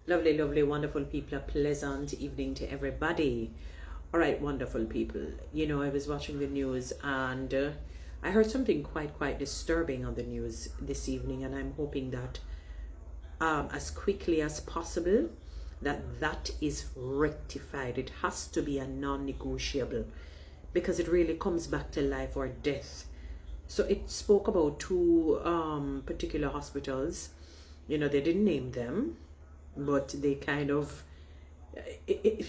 Lovely, lovely, wonderful people. A pleasant evening to everybody. All right, wonderful people. I was watching the news and I heard something quite disturbing on the news this evening, and I'm hoping that as quickly as possible that is rectified. It has to be a non-negotiable because it really comes back to life or death. So it spoke about two particular hospitals. They didn't name them, but they kind of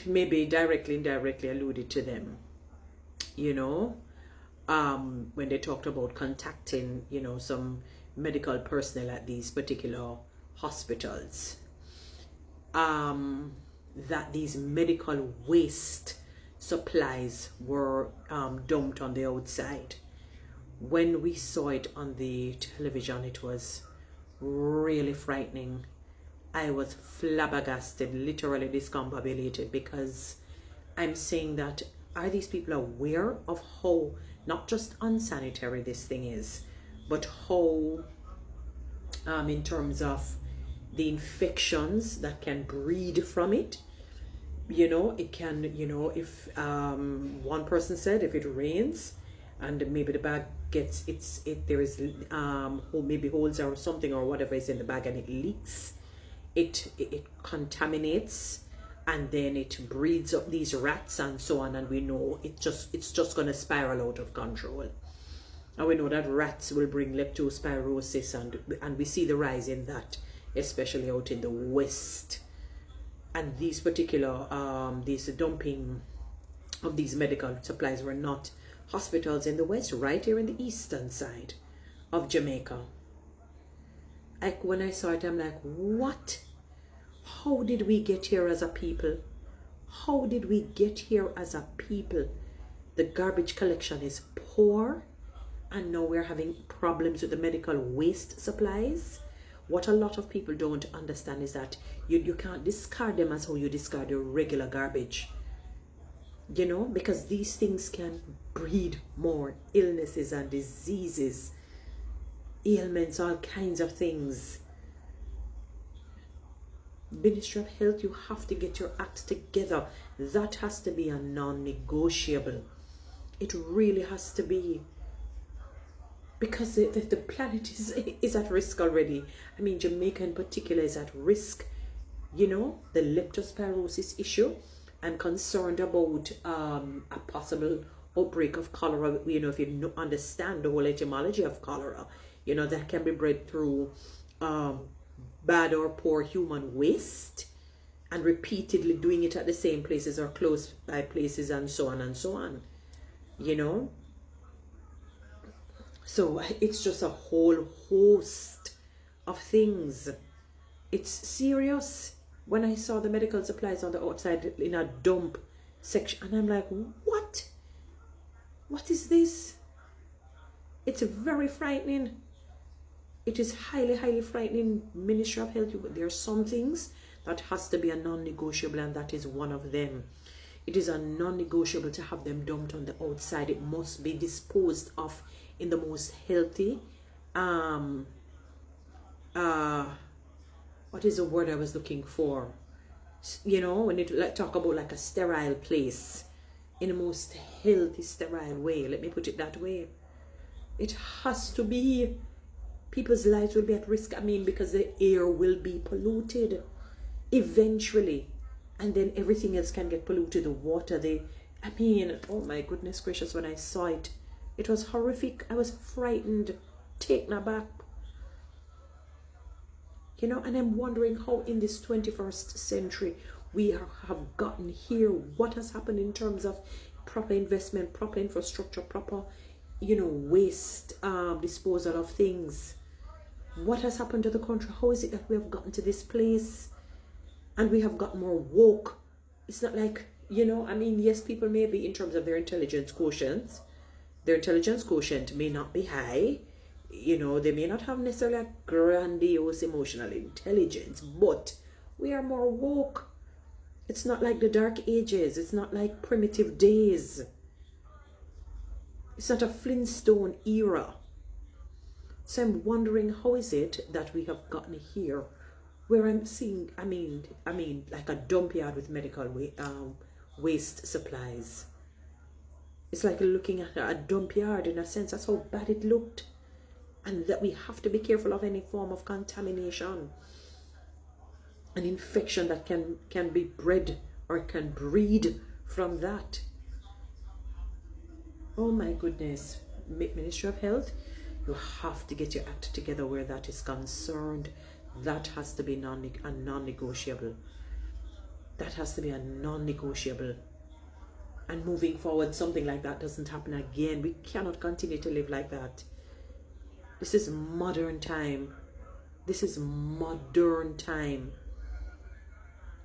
maybe directly, indirectly alluded to them. When they talked about contacting, some medical personnel at these particular hospitals, that these medical waste supplies were dumped on the outside. When we saw it on the television, it was really frightening. I was flabbergasted, literally discombobulated, because I'm saying that, are these people aware of how not just unsanitary this thing is, but how in terms of the infections that can breed from it? It can, if one person said if it rains and maybe the bag gets there is maybe holes or something or whatever is in the bag and it leaks, it contaminates, and then it breeds up these rats and so on, and we know it's just going to spiral out of control. And we know that rats will bring leptospirosis, and we see the rise in that, especially out in the West. And these particular these dumping of these medical supplies were not hospitals in the West, right here in the eastern side of Jamaica. Like, when I saw it, I'm like, what? How did we get here as a people? How did we get here as a people? The garbage collection is poor, and now we're having problems with the medical waste supplies. What a lot of people don't understand is that you can't discard them as how you discard your regular garbage. Because these things can breed more illnesses and diseases, ailments, all kinds of things. Ministry of Health, you have to get your act together. That has to be a non-negotiable. It really has to be, because the planet is at risk already. I mean, Jamaica in particular is at risk. The leptospirosis issue. I'm concerned about a possible outbreak of cholera. If you understand the whole etymology of cholera, that can be bred through bad or poor human waste, and repeatedly doing it at the same places or close by places, and so on and so on. So it's just a whole host of things. It's serious. When I saw the medical supplies on the outside in a dump section, and I'm like, what? What is this? It's very frightening. It is highly, highly frightening. Ministry of Health, there are some things that has to be a non-negotiable, and that is one of them. It is a non-negotiable to have them dumped on the outside. It must be disposed of in the most healthy, what is the word I was looking for? When you talk about like a sterile place, in the most healthy, sterile way. Let me put it that way. It has to be. People's lives will be at risk. I mean, because the air will be polluted eventually, and then everything else can get polluted. The water, oh my goodness gracious, when I saw it, it was horrific. I was frightened, taken aback. And I'm wondering how in this 21st century we have gotten here. What has happened in terms of proper investment, proper infrastructure, proper, waste disposal of things? What has happened to the country? How is it that we have gotten to this place? And we have got more woke. It's not like, yes, people may be, in terms of their intelligence quotient may not be high. They may not have necessarily a grandiose emotional intelligence, but we are more woke. It's not like the Dark Ages. It's not like primitive days. It's not a Flintstone era. So I'm wondering, how is it that we have gotten here where I'm seeing, like a dump yard with medical waste supplies. It's like looking at a dump yard in a sense. That's how bad it looked. And that we have to be careful of any form of contamination, an infection that can be bred or can breed from that. Oh my goodness. Ministry of Health, you have to get your act together where that is concerned. That has to be a non-negotiable. That has to be a non-negotiable. And moving forward, something like that doesn't happen again. We cannot continue to live like that. This is modern time. This is modern time.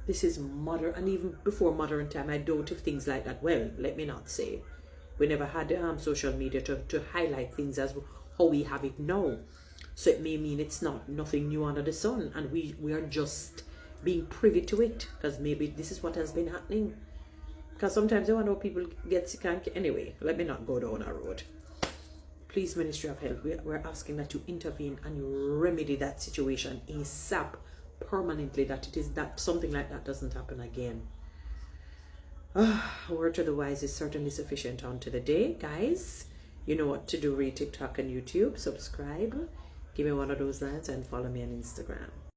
This is modern, and even before modern time, I doubt if things like that, well, let me not say. We never had social media to highlight things as how we have it now. So it may mean it's not nothing new under the sun, and we are just being privy to it, because maybe this is what has been happening. Because sometimes I wonder how people get sick. Anyway, let me not go down a road. Please, Ministry of Health, we're asking that you intervene and you remedy that situation ASAP, permanently, that something like that doesn't happen again. Word to the wise is certainly sufficient onto the day, guys. You know what to do. Read TikTok and YouTube. Subscribe. Give me one of those lines and follow me on Instagram.